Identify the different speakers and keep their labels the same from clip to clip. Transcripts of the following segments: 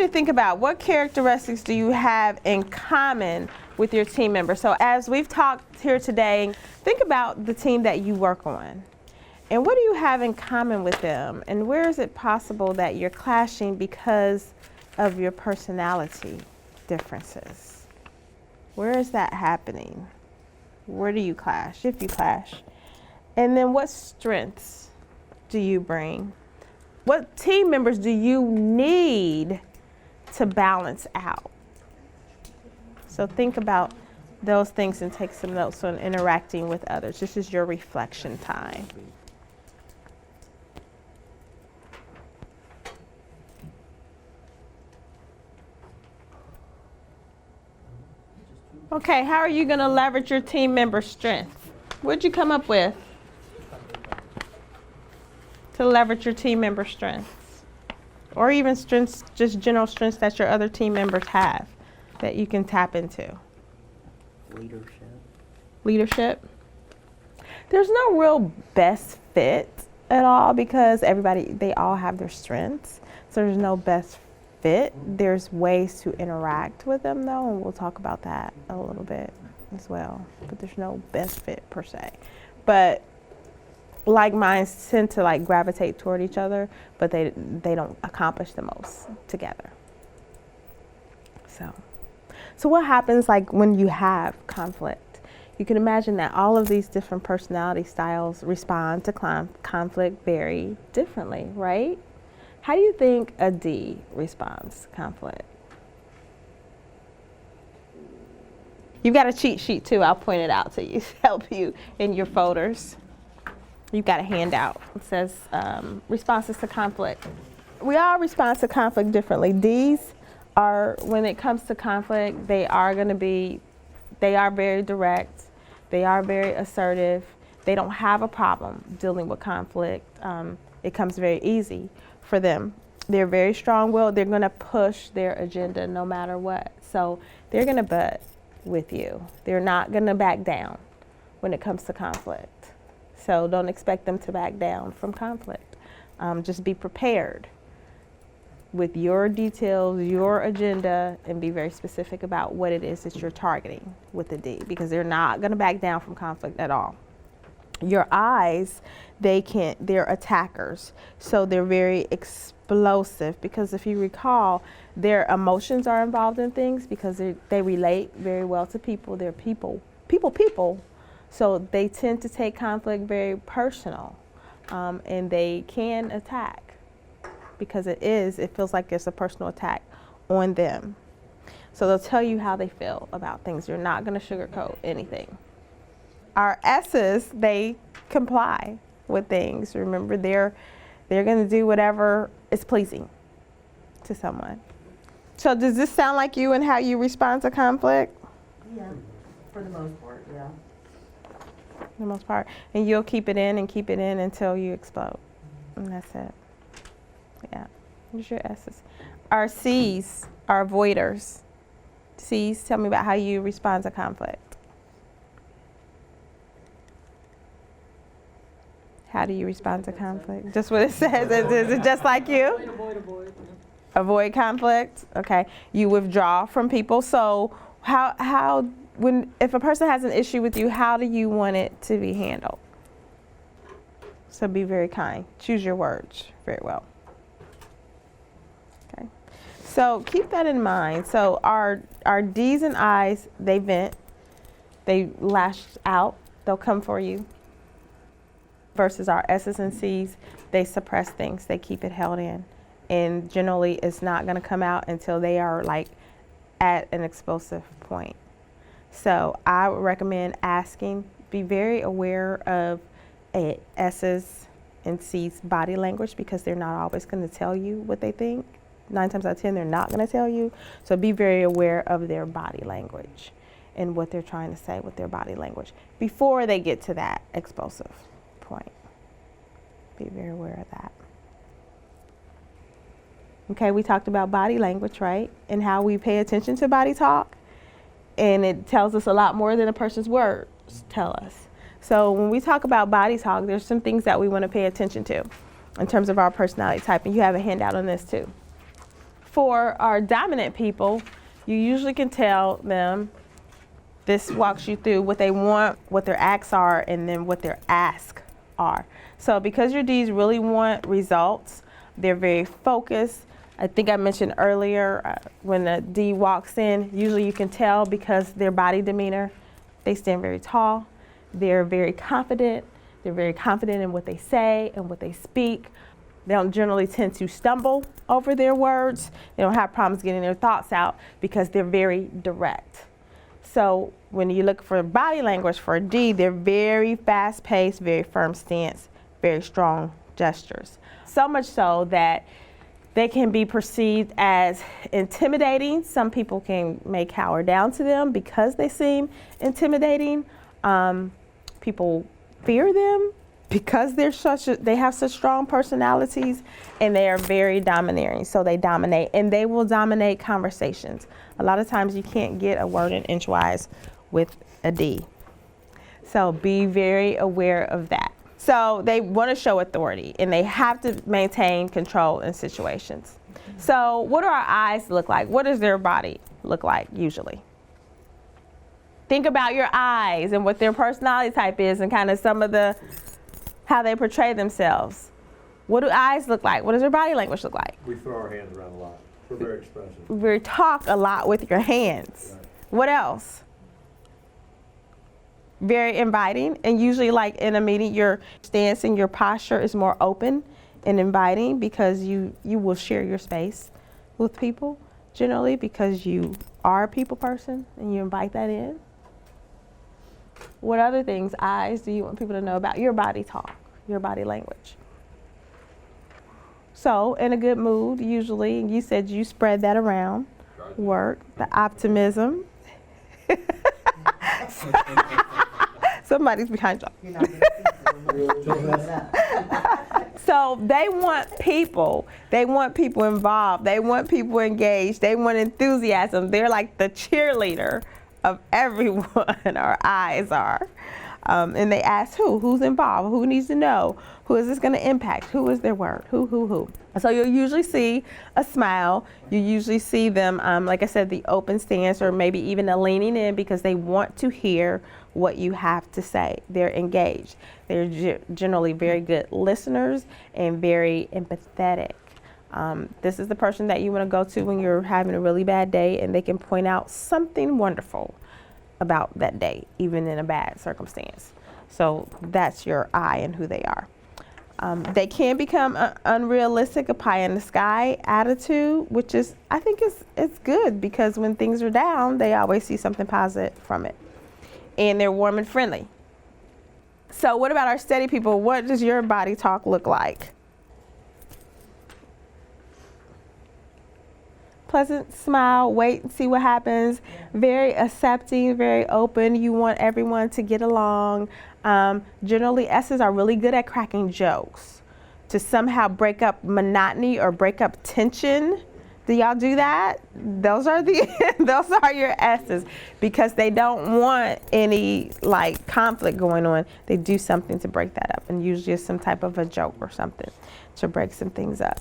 Speaker 1: to think about what characteristics do you have in common with your team members. So as we've talked here today, think about the team that you work on. And what do you have in common with them? And where is it possible that you're clashing because of your personality differences? Where is that happening? Where do you clash, if you clash? And then what strengths do you bring? What team members do you need to balance out? So think about those things and take some notes on interacting with others. This is your reflection time. Okay, how are you going to leverage your team member strength? What'd you come up with to leverage your team member strengths? Or even strengths, just general strengths that your other team members have that you can tap into? Leadership. There's no real best fit at all because they all have their strengths. So there's no best fit. There's ways to interact with them though, and we'll talk about that a little bit as well. But there's no best fit per se. But like minds tend to like gravitate toward each other, but they don't accomplish the most together. So what happens like when you have conflict? You can imagine that all of these different personality styles respond to conflict very differently, right? How do you think a D responds to conflict? You've got a cheat sheet too. I'll point it out to you to help you in your folders. You've got a handout. It says responses to conflict. We all respond to conflict differently. D's are, when it comes to conflict, they are very direct. They are very assertive. They don't have a problem dealing with conflict. It comes very easy for them. They're very strong-willed. They're going to push their agenda no matter what. So they're going to butt with you. They're not going to back down when it comes to conflict. So don't expect them to back down from conflict. Just be prepared with your details, your agenda, and be very specific about what it is that you're targeting with the D, because they're not going to back down from conflict at all. Your I's, they're attackers. So they're very explosive because if you recall, their emotions are involved in things because they relate very well to people. They're people. So they tend to take conflict very personal, and they can attack because it feels like it's a personal attack on them. So they'll tell you how they feel about things. You're not going to sugarcoat anything. Our S's, they comply with things. Remember, they're going to do whatever is pleasing to someone. So does this sound like you and how you respond to conflict?
Speaker 2: Yeah, for the most part, yeah.
Speaker 1: For the most part. And you'll keep it in until you explode. And that's it. Yeah, there's your S's. Our C's are avoiders. C's, tell me about how you respond to conflict. How do you respond to conflict? Just what it says. Is it just like you?
Speaker 2: Avoid.
Speaker 1: Avoid conflict. Okay. You withdraw from people. So if a person has an issue with you, how do you want it to be handled? So be very kind. Choose your words very well. Okay. So keep that in mind. So our D's and I's, they vent. They lash out. They'll come for you. Versus our S's and C's, they suppress things. They keep it held in. And generally, it's not going to come out until they are like at an explosive point. So I would recommend asking, be very aware of S's and C's body language because they're not always going to tell you what they think. 9 times out of 10, they're not going to tell you. So be very aware of their body language and what they're trying to say with their body language before they get to that explosive point. Be very aware of that. Okay, we talked about body language, right? And how we pay attention to body talk. And it tells us a lot more than a person's words tell us. So when we talk about body talk, there's some things that we want to pay attention to in terms of our personality type. And you have a handout on this too. For our dominant people, you usually can tell them, this walks you through what they want, what their acts are, and then what their asks are. So because your Ds really want results, they're very focused. I think I mentioned earlier, when a D walks in, usually you can tell because their body demeanor, they stand very tall, they're very confident in what they say and what they speak. They don't generally tend to stumble over their words. They don't have problems getting their thoughts out because they're very direct. So when you look for body language for a D, they're very fast-paced, very firm stance, very strong gestures. So much so that they can be perceived as intimidating. Some people may cower down to them because they seem intimidating. People fear them because they have such strong personalities, and they are very domineering. So they dominate, and they will dominate conversations. A lot of times you can't get a word in edgewise with a D. So be very aware of that. So they want to show authority, and they have to maintain control in situations. So what do our eyes look like? What does their body look like usually? Think about your eyes and what their personality type is, and kind of some of how they portray themselves. What do eyes look like? What does their body language look like?
Speaker 3: We throw our hands around a lot. We're very expressive.
Speaker 1: We talk a lot with your hands.
Speaker 3: Right.
Speaker 1: What else? Very inviting, and usually like in a meeting, your stance and your posture is more open and inviting because you will share your space with people generally because you are a people person and you invite that in. What other things, eyes, do you want people to know about your body talk, your body language? So in a good mood, usually, and you said you spread that around, work, the optimism. Somebody's behind you. So they want people involved, they want people engaged, they want enthusiasm. They're like the cheerleader of everyone, our eyes are. And they ask who's involved, who needs to know, who is this going to impact, who is their word, who. So you'll usually see a smile, you usually see them, like I said, the open stance or maybe even a leaning in because they want to hear what you have to say. They're engaged. They're generally very good listeners and very empathetic. This is the person that you want to go to when you're having a really bad day, and they can point out something wonderful about that day, even in a bad circumstance. So that's your I and who they are. They can become unrealistic, a pie in the sky attitude, which is, I think it's good because when things are down, they always see something positive from it. And they're warm and friendly. So what about our steady people? What does your body talk look like? Pleasant smile, wait and see what happens. Very accepting, very open. You want everyone to get along. Generally, S's are really good at cracking jokes to somehow break up monotony or break up tension. Do y'all do that? Those are those are your S's because they don't want any like conflict going on. They do something to break that up, and usually it's some type of a joke or something to break some things up.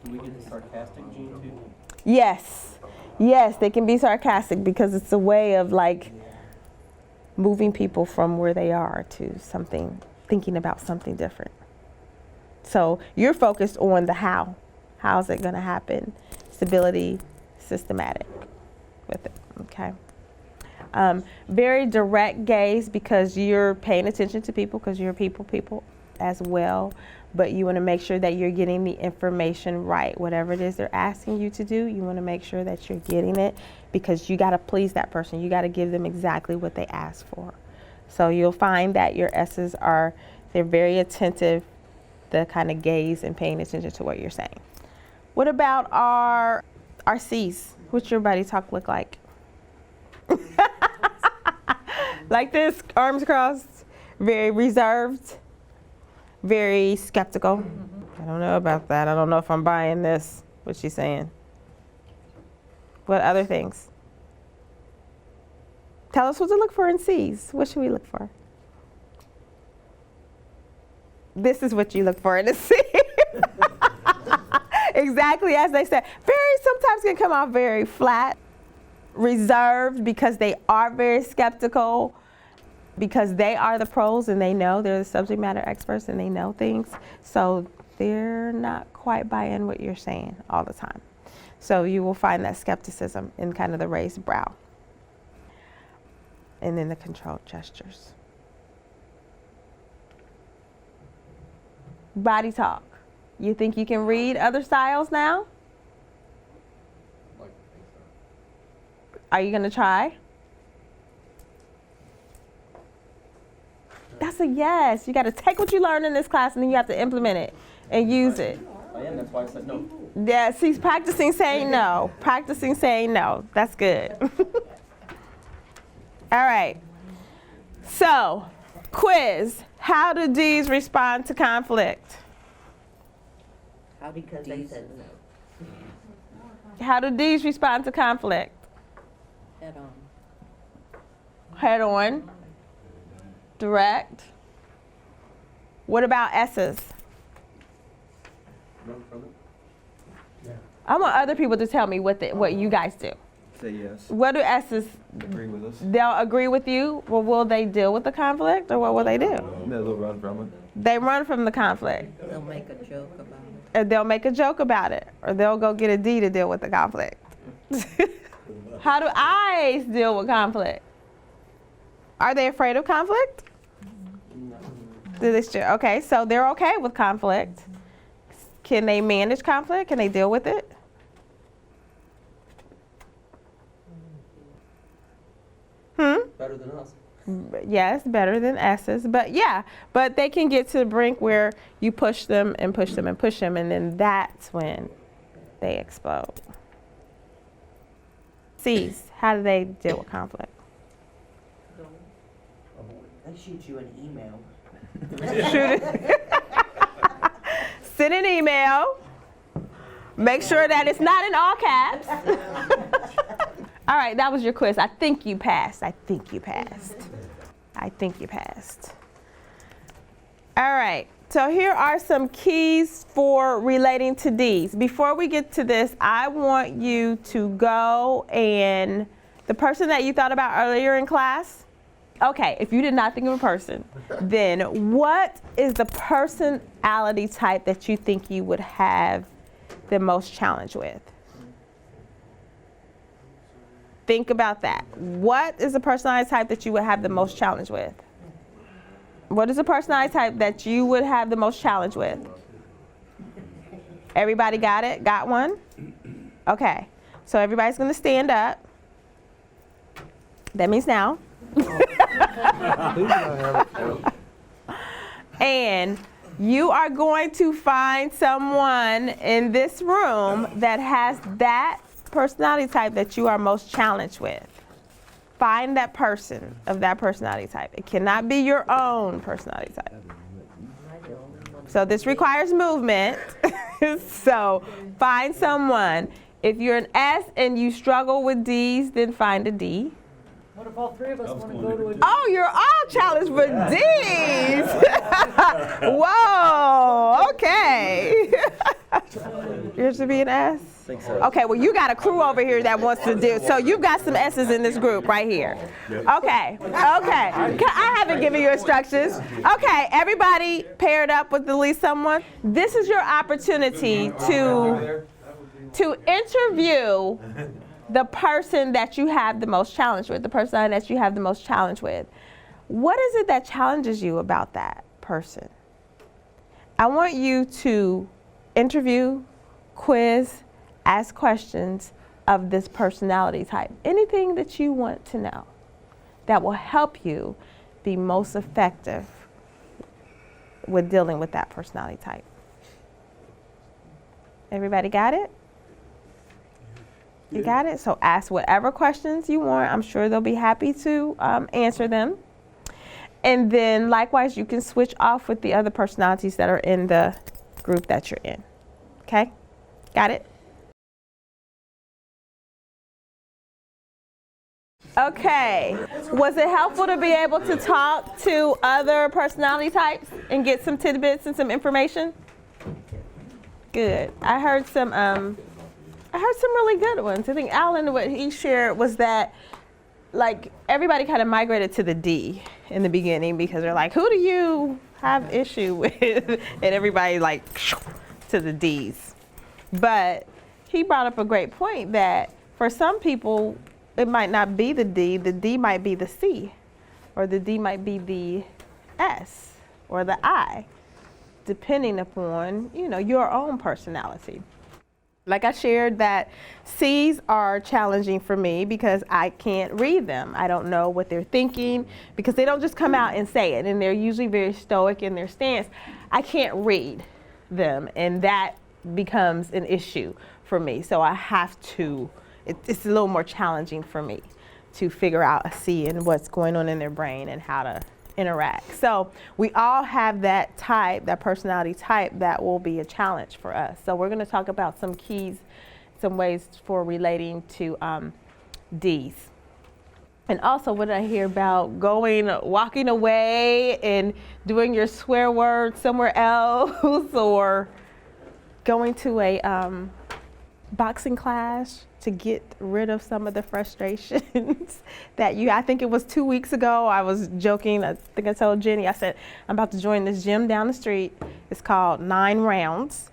Speaker 4: Can we get the sarcastic gene too?
Speaker 1: Yes, they can be sarcastic because it's a way of like moving people from where they are to something, thinking about something different. So you're focused on the how. How's it going to happen? Stability, systematic with it, okay? Very direct gaze because you're paying attention to people because you're people as well. But you want to make sure that you're getting the information right. Whatever it is they're asking you to do, you want to make sure that you're getting it because you got to please that person. You got to give them exactly what they ask for. So you'll find that your S's they're very attentive, the kind of gaze and paying attention to what you're saying. What about our C's? What's your body talk look like? Like this, arms crossed, very reserved. Very skeptical. I don't know about that. I don't know if I'm buying this, what she's saying. What other things? Tell us what to look for in C's. What should we look for? This is what you look for in a C. exactly as they said. Very sometimes can come off very flat, reserved because they are very skeptical, because they are the pros and they know they're the subject matter experts and they know things. So they're not quite buying what you're saying all the time. So you will find that skepticism in kind of the raised brow. And then the controlled gestures. Body talk. You think you can read other styles now? Are you gonna try? That's a yes. You gotta take what you learned in this class and then you have to implement it and use it.
Speaker 4: I am, that's why I said no.
Speaker 1: Yes, he's practicing saying no. Practicing saying no. That's good. All right. So, quiz. How do D's respond to conflict?
Speaker 2: Because they said no.
Speaker 1: How do D's respond to conflict?
Speaker 2: Head on.
Speaker 1: Head on. Direct. What about S's?
Speaker 3: Run from it.
Speaker 1: I want other people to tell me what you guys do.
Speaker 5: Say yes.
Speaker 1: What do S's?
Speaker 5: Agree with us.
Speaker 1: They'll agree with you. Well, will they deal with the conflict, or what will they do?
Speaker 5: They'll run from it.
Speaker 1: They run from the conflict.
Speaker 2: They'll make a joke about it.
Speaker 1: Or they'll make a joke about it, or they'll go get a D to deal with the conflict. How do I's deal with conflict? Are they afraid of conflict? Okay, so they're okay with conflict. Can they manage conflict? Can they deal with it?
Speaker 4: Better than us.
Speaker 1: Yes, better than S's, but they can get to the brink where you push them and push them and push them, and then that's when they explode. C's, how do they deal with conflict?
Speaker 2: They shoot you an email.
Speaker 1: Shoot it. Send an email. Make sure that it's not in all caps. All right, that was your quiz. I think you passed. I think you passed. All right, so here are some keys for relating to D's. Before we get to this, I want you to go and the person that you thought about earlier in class. Okay, if you did not think of a person, then what is the personality type that you think you would have the most challenge with? Think about that. What is the personality type that you would have the most challenge with? What is the personality type that you would have the most challenge with? Everybody got it? Got one? Okay. So everybody's going to stand up. That means now. And you are going to find someone in this room that has that personality type that you are most challenged with. Find that person of that personality type. It cannot be your own personality type. So this requires movement. So find someone. If you're an S and you struggle with D's, then find a D.
Speaker 2: What if all three of us want to go to a...
Speaker 1: Oh, you're all challenged with D's. Whoa, okay. Yours should be an S?
Speaker 5: I think so.
Speaker 1: Okay, well, you got a crew over here that wants to do, so you've got some S's in this group right here. Okay. I haven't given you instructions. Okay, everybody paired up with at least someone. This is your opportunity to interview the person that you have the most challenge with, the person that you have the most challenge with. What is it that challenges you about that person? I want you to interview, quiz, ask questions of this personality type. Anything that you want to know that will help you be most effective with dealing with that personality type. Everybody got it? You got it? So ask whatever questions you want. I'm sure they'll be happy to answer them. And then likewise, you can switch off with the other personalities that are in the group that you're in. Okay? Got it? Okay. Was it helpful to be able to talk to other personality types and get some tidbits and some information? Good. I heard some really good ones. I think Alan, what he shared was that like everybody kind of migrated to the D in the beginning because they're like, who do you have issue with? And everybody like to the D's. But he brought up a great point that for some people, it might not be the D might be the C, or the D might be the S or the I, depending upon, you know, your own personality. Like I shared that C's are challenging for me because I can't read them. I don't know what they're thinking because they don't just come out and say it, and they're usually very stoic in their stance. I can't read them, and that becomes an issue for me. So I have to, it's a little more challenging for me to figure out a C and what's going on in their brain and how to interact. So we all have that type, that personality type that will be a challenge for us. So we're going to talk about some keys, some ways for relating to D's. And also, what did I hear about walking away and doing your swear word somewhere else, or going to a boxing class to get rid of some of the frustrations that I think it was 2 weeks ago, I was joking, I think I told Jenny, I said, I'm about to join this gym down the street. It's called 9 Rounds,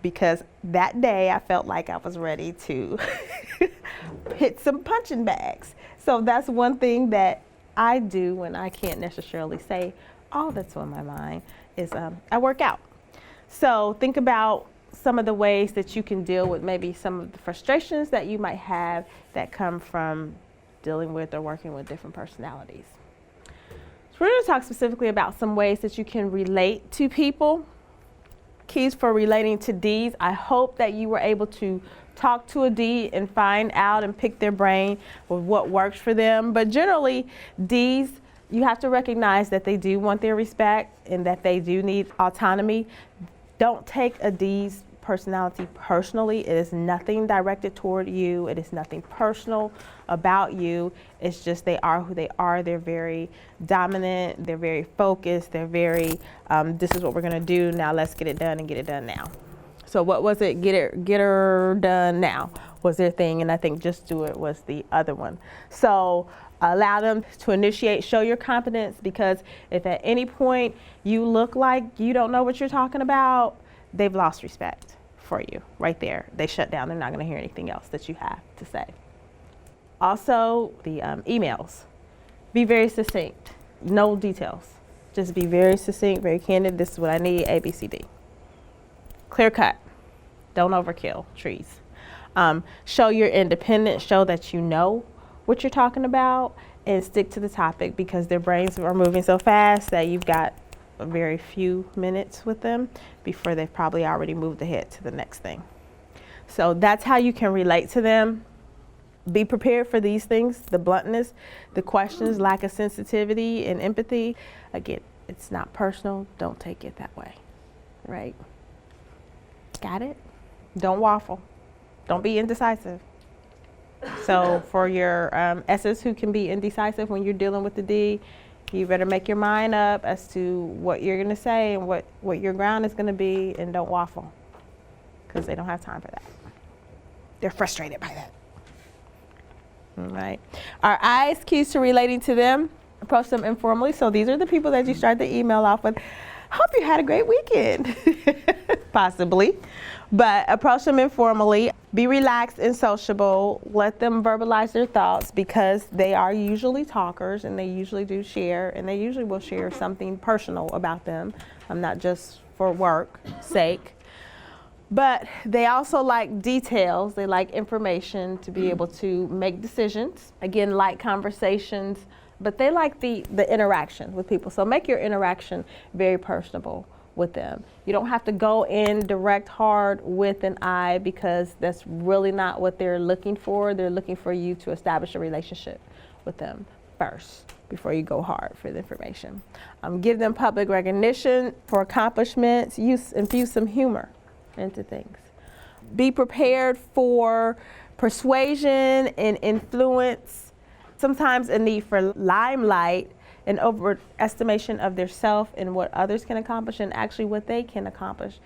Speaker 1: because that day I felt like I was ready to hit some punching bags. So that's one thing that I do when I can't necessarily say all that's on my mind is I work out. So think about some of the ways that you can deal with maybe some of the frustrations that you might have that come from dealing with or working with different personalities. So we're going to talk specifically about some ways that you can relate to people. Keys for relating to D's. I hope that you were able to talk to a D and find out and pick their brain with what works for them. But generally, D's, you have to recognize that they do want their respect and that they do need autonomy. Don't take a D's personality personally. It is nothing directed toward you. It is nothing personal about you. It's just they are who they are. They're very dominant. They're very focused. They're very, this is what we're going to do. Now let's get it done and get it done now. So what was it? Get her done now was their thing. And I think just do it was the other one. So allow them to initiate, show your competence, because if at any point you look like you don't know what you're talking about, they've lost respect for you right there. They shut down. They're not going to hear anything else that you have to say. Also, the emails. Be very succinct. No details. Just be very succinct, very candid. This is what I need, A, B, C, D. Clear cut. Don't overkill trees. Show you're independent. Show that you know what you're talking about, and stick to the topic, because their brains are moving so fast that you've got a very few minutes with them before they've probably already moved ahead to the next thing. So that's how you can relate to them. Be prepared for these things, the bluntness, the questions, lack of sensitivity and empathy. Again, it's not personal. Don't take it that way, right? Got it? Don't waffle. Don't be indecisive. So for your S's who can be indecisive when you're dealing with the D, you better make your mind up as to what you're going to say and what your ground is going to be, and don't waffle, because they don't have time for that. They're frustrated by that. All right. Our I's, keys to relating to them. Approach them informally. So these are the people that you start the email off with. Hope you had a great weekend. Possibly. But approach them informally. Be relaxed and sociable. Let them verbalize their thoughts, because they are usually talkers, and they usually do share, and they usually will share something personal about them, not just for work sake. But they also like details. They like information to be able to make decisions. Again, like conversations, but they like the interaction with people. So make your interaction very personable with them. You don't have to go in direct hard with an I, because that's really not what they're looking for. They're looking for you to establish a relationship with them first before you go hard for the information. Give them public recognition for accomplishments. Infuse some humor into things. Be prepared for persuasion and influence. Sometimes a need for limelight, an overestimation of their self and what others can accomplish, and actually what they can accomplish.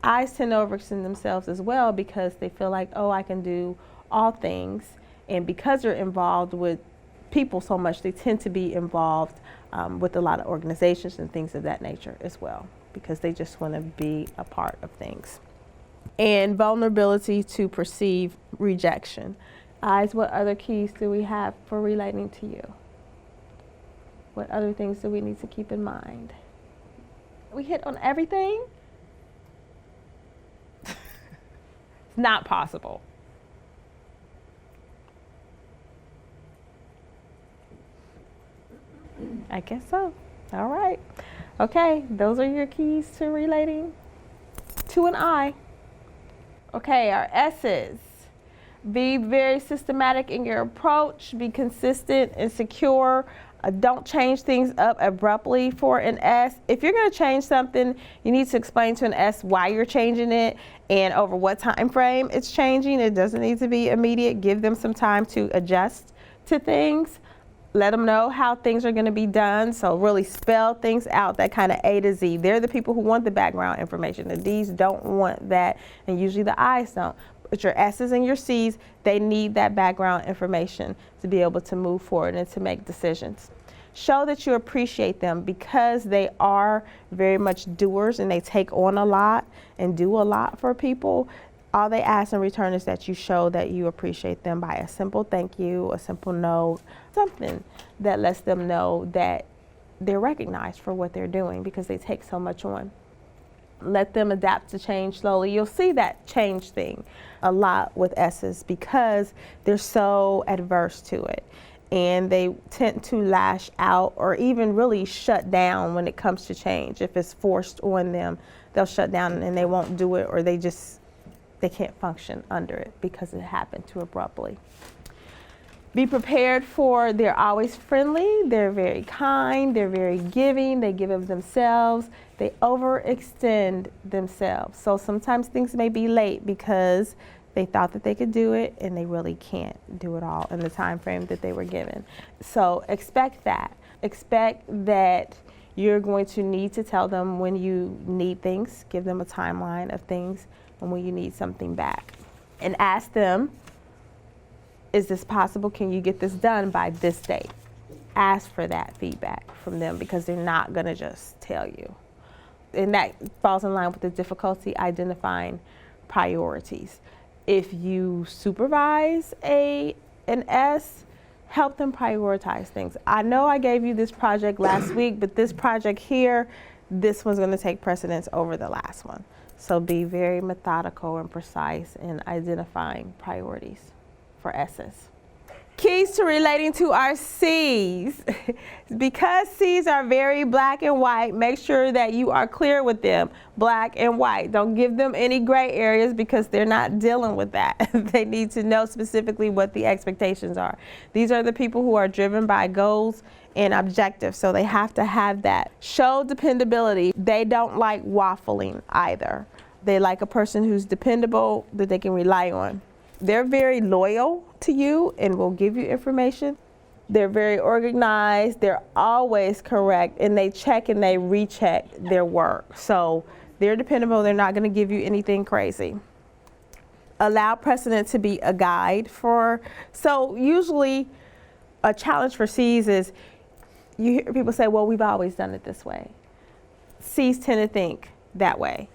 Speaker 1: I's tend to overextend themselves as well because they feel like, oh, I can do all things. And because they're involved with people so much, they tend to be involved with a lot of organizations and things of that nature as well, because they just want to be a part of things. And vulnerability to perceive rejection. I's, what other keys do we have for relating to you? What other things do we need to keep in mind? We hit on everything? It's not possible. I guess so. All right. Okay, those are your keys to relating to an I. Okay, our S's. Be very systematic in your approach. Be consistent and secure. Don't change things up abruptly for an S. If you're going to change something, you need to explain to an S why you're changing it and over what time frame it's changing. It doesn't need to be immediate. Give them some time to adjust to things. Let them know how things are going to be done. So really spell things out, that kind of A to Z. They're the people who want the background information. The D's don't want that, and usually the I's don't. But your S's and your C's, they need that background information to be able to move forward and to make decisions. Show that you appreciate them because they are very much doers and they take on a lot and do a lot for people. All they ask in return is that you show that you appreciate them by a simple thank you, a simple note, something that lets them know that they're recognized for what they're doing because they take so much on. Let them adapt to change slowly. You'll see that change thing a lot with S's because they're so adverse to it. And they tend to lash out or even really shut down when it comes to change. If it's forced on them, they'll shut down and they won't do it, or they can't function under it because it happened too abruptly. Be prepared for, they're always friendly, they're very kind, they're very giving, they give of themselves, they overextend themselves. So sometimes things may be late because they thought that they could do it and they really can't do it all in the time frame that they were given. So expect that. Expect that you're going to need to tell them when you need things, give them a timeline of things, and when you need something back. And ask them, is this possible? Can you get this done by this date? Ask for that feedback from them because they're not gonna just tell you. And that falls in line with the difficulty identifying priorities. If you supervise an S, help them prioritize things. I know I gave you this project last week, but this project here, this one's gonna take precedence over the last one. So be very methodical and precise in identifying priorities for S's. Keys to relating to our C's. Because C's are very black and white, make sure that you are clear with them, black and white. Don't give them any gray areas because they're not dealing with that. They need to know specifically what the expectations are. These are the people who are driven by goals and objectives, so they have to have that. Show dependability. They don't like waffling either. They like a person who's dependable, that they can rely on. They're very loyal to you and will give you information. They're very organized. They're always correct, and they check and they recheck their work. So they're dependable. They're not going to give you anything crazy. Allow precedent to be a guide for. So usually a challenge for C's is you hear people say, well, we've always done it this way. C's tend to think that way.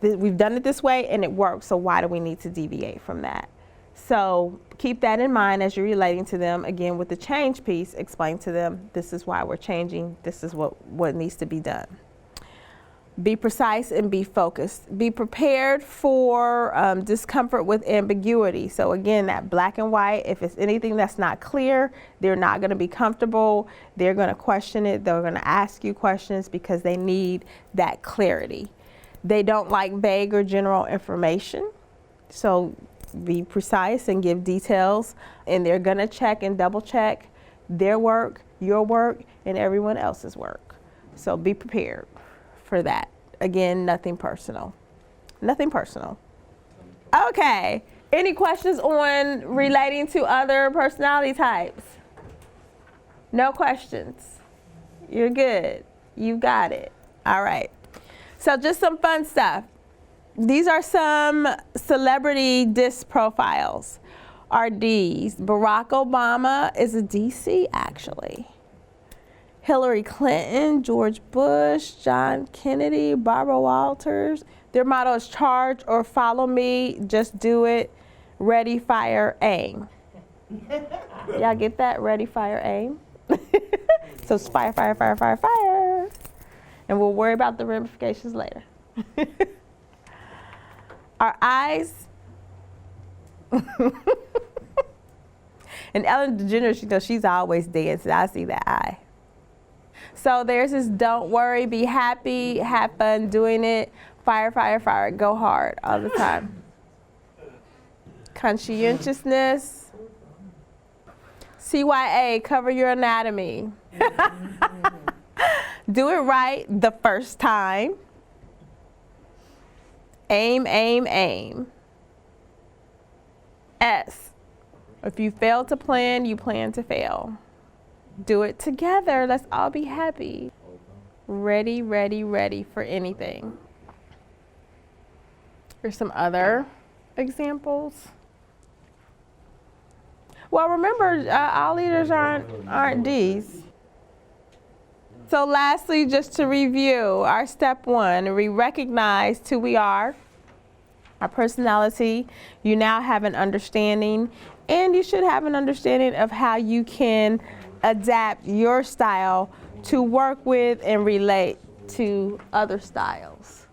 Speaker 1: We've done it this way and it works, so why do we need to deviate from that? So keep that in mind as you're relating to them. Again, with the change piece, explain to them, this is why we're changing, this is what needs to be done. Be precise and be focused. Be prepared for discomfort with ambiguity. So again, that black and white, if it's anything that's not clear, they're not going to be comfortable. They're going to question it. They're going to ask you questions because they need that clarity. They don't like vague or general information. So be precise and give details. And they're going to check and double check their work, your work, and everyone else's work. So be prepared for that. Again, nothing personal. Nothing personal. Okay. Any questions on relating to other personality types? No questions. You're good. You got it. All right. So just some fun stuff. These are some celebrity disc profiles. Are D's. Barack Obama is a DC actually. Hillary Clinton, George Bush, John Kennedy, Barbara Walters. Their motto is charge or follow me, just do it. Ready, fire, aim. Y'all get that? Ready, fire, aim. So it's fire, fire, fire, fire, fire. And we'll worry about the ramifications later. Our eyes. And Ellen DeGeneres, she's always dancing. I see that eye. So there's this don't worry, be happy, have fun doing it. Fire, fire, fire. Go hard all the time. Conscientiousness. CYA, cover your anatomy. Do it right the first time. Aim, aim, aim. S, if you fail to plan, you plan to fail. Do it together. Let's all be happy. Ready, ready, ready for anything. Here's some other examples. Well, remember, all leaders aren't D's. So lastly, just to review, our step one, we recognized who we are, our personality. You now have an understanding, and you should have an understanding of how you can adapt your style to work with and relate to other styles.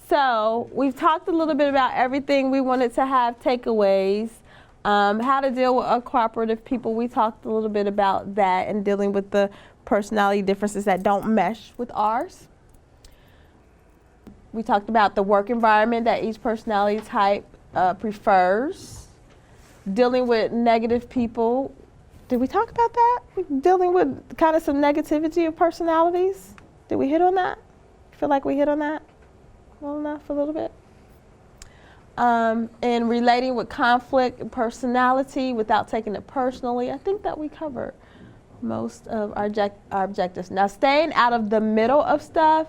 Speaker 1: So we've talked a little bit about everything we wanted to have takeaways. How to deal with uncooperative people. We talked a little bit about that and dealing with the personality differences that don't mesh with ours. We talked about the work environment that each personality type prefers. Dealing with negative people. Did we talk about that? Dealing with kind of some negativity of personalities. Did we hit on that? Feel like we hit on that well enough a little bit? And relating with conflict and personality without taking it personally. I think that we covered most of our objectives. Now, staying out of the middle of stuff,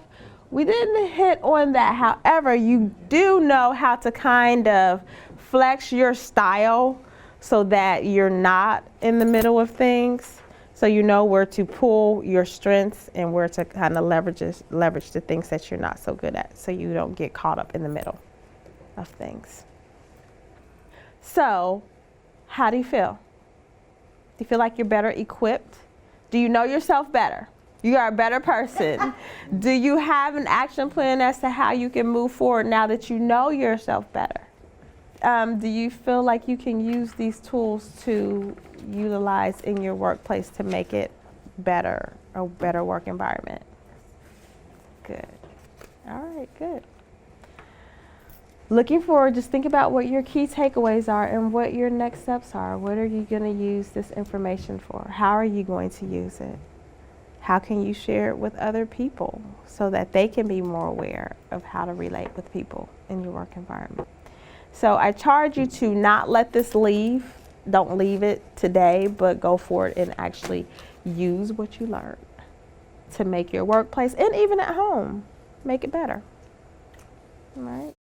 Speaker 1: we didn't hit on that. However, you do know how to kind of flex your style so that you're not in the middle of things. So you know where to pull your strengths and where to kind of leverage the things that you're not so good at, so you don't get caught up in the middle of things. So, how do you feel? Do you feel like you're better equipped? Do you know yourself better? You are a better person. Do you have an action plan as to how you can move forward now that you know yourself better? Do you feel like you can use these tools to utilize in your workplace to make it better, a better work environment? Good. All right, good. Looking forward, just think about what your key takeaways are and what your next steps are. What are you going to use this information for? How are you going to use it? How can you share it with other people so that they can be more aware of how to relate with people in your work environment? So I charge you to not let this leave. Don't leave it today, but go for it and actually use what you learned to make your workplace and even at home, make it better. All right.